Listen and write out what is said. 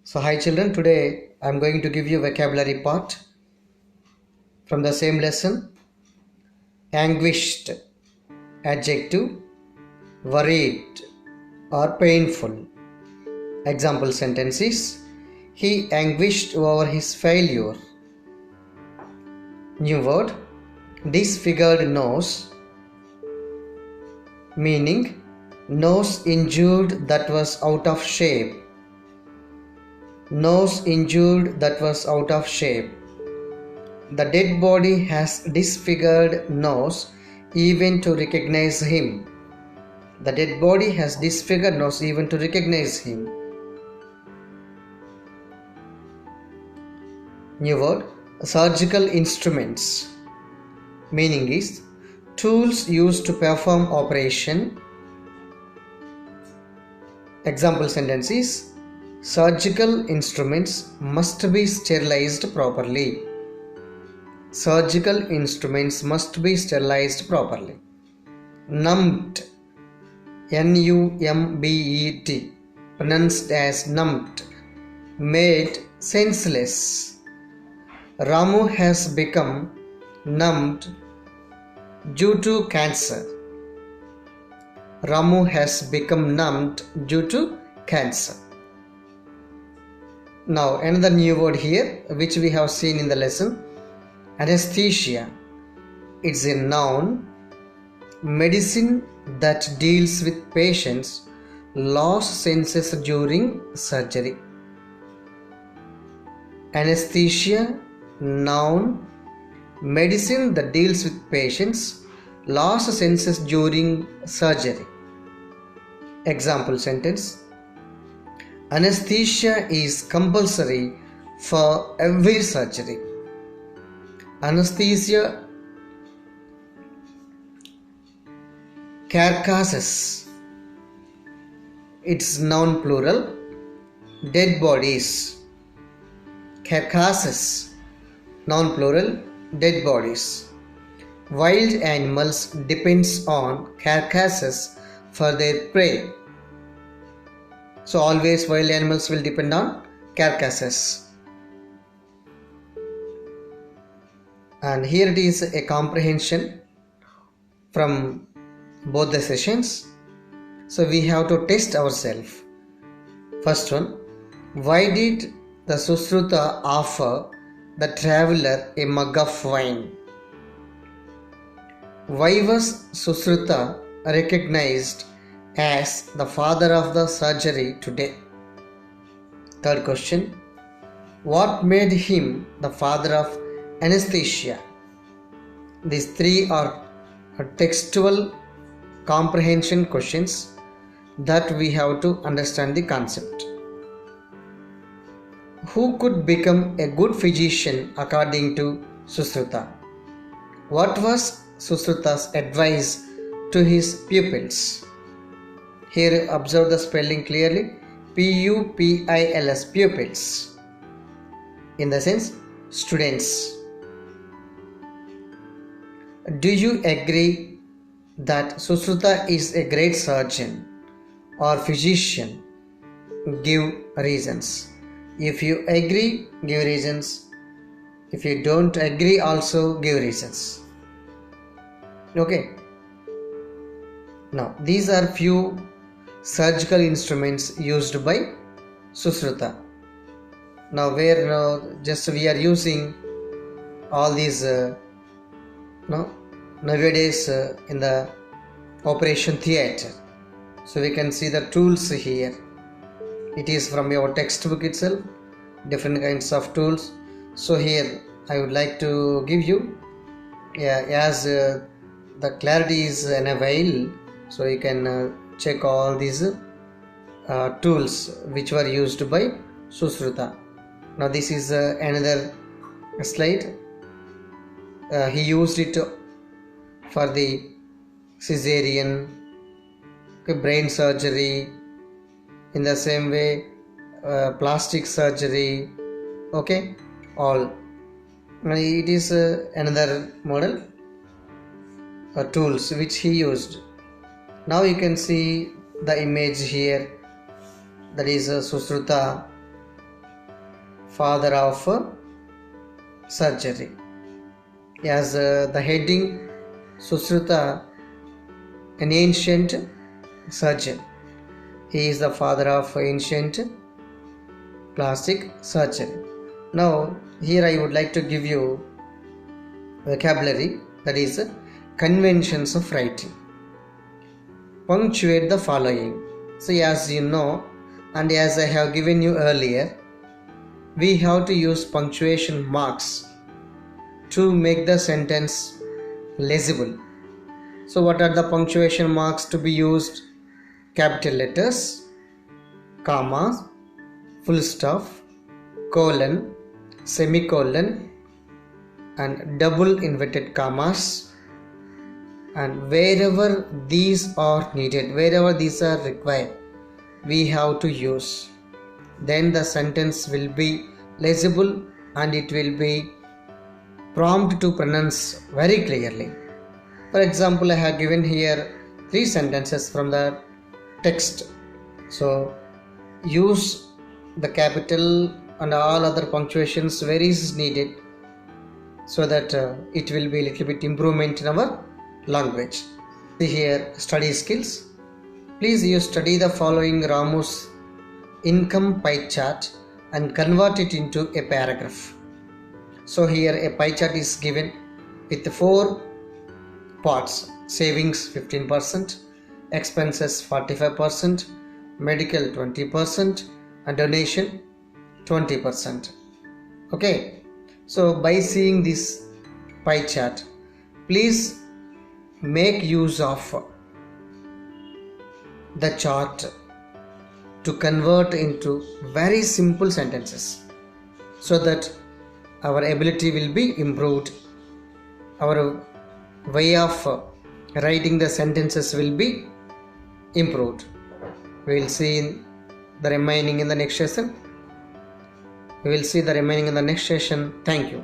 So hi children, today I am going to give you vocabulary part from the same lesson. Anguished, adjective, worried or painful. Example sentences: he anguished over his failure. New word: disfigured nose, meaning nose injured that was out of shape. Nose injured that was out of shape. The dead body has disfigured nose even to recognize him. The dead body has disfigured nose even to recognize him. New word: surgical instruments. Meaning is tools used to perform operation. Example sentence is: surgical instruments must be sterilized properly. Surgical instruments must be sterilized properly. Numbed, N-U-M-B-E-T, pronounced as numbed, made senseless. Ramu has become numbed due to cancer. Ramu has become numbed due to cancer. Now another new word here which we have seen in the lesson: anesthesia. It's a noun, medicine that deals with patients' lost senses during surgery. Anesthesia, noun, medicine that deals with patients' lost senses during surgery. Example sentence: anesthesia is compulsory for every surgery. Anesthesia. Carcasses, it's noun plural, dead bodies. Carcasses, noun plural, dead bodies. Wild animals depends on carcasses for their prey. So always wild animals will depend on carcasses. And here it is a comprehension from both the sessions. So we have to test ourselves. First one: why did the Sushruta offer the traveler a mug of wine? Why was Sushruta recognized as the father of the surgery today? Third question: what made him the father of anesthesia? These three are textual comprehension questions that we have to understand the concept. Who could become a good physician according to Sushruta? What was Sushruta's advice to his pupils? Here observe the spelling clearly: P-U-P-I-L-S, pupils, in the sense students. Do you agree that Sushruta is a great surgeon or physician? Give reasons. If you agree, give reasons. If you don't agree, also give reasons. Okay. Now these are few surgical instruments used by Sushruta. Now just we are using all these nowadays in the operation theatre. So we can see the tools here. It is from your textbook itself, different kinds of tools. So here I would like to give you, as the clarity is unavailable, so you can check all these tools which were used by Sushruta. Now this is another slide. He used it for the cesarean, brain surgery, in the same way plastic surgery, okay, all. It is another model tools which he used. Now you can see the image here, that is Sushruta father of surgery. As the heading, Susruta, an ancient surgeon. He is the father of ancient plastic surgery. Now, here I would like to give you vocabulary, that is conventions of writing. Punctuate the following. So, as you know, and as I have given you earlier, we have to use punctuation marks to make the sentence legible. So, what are the punctuation marks to be used? Capital letters, commas, full stop, colon, semicolon, and double inverted commas. And wherever these are needed, wherever these are required, we have to use. Then the sentence will be legible and it will be prompt to pronounce very clearly. For example, I have given here 3 sentences from the text. So use the capital and all other punctuations where is needed, so that it will be a little bit improvement in our language. See here, study skills. Please you study the following Ramu's income pie chart and convert it into a paragraph. So here a pie chart is given with 4 parts: savings 15%, expenses 45%, medical 20%, and donation 20%. Okay, so by seeing this pie chart, please make use of the chart to convert into very simple sentences, so that our ability will be improved, our way of writing the sentences will be improved. We will see the remaining in the next session. Thank you.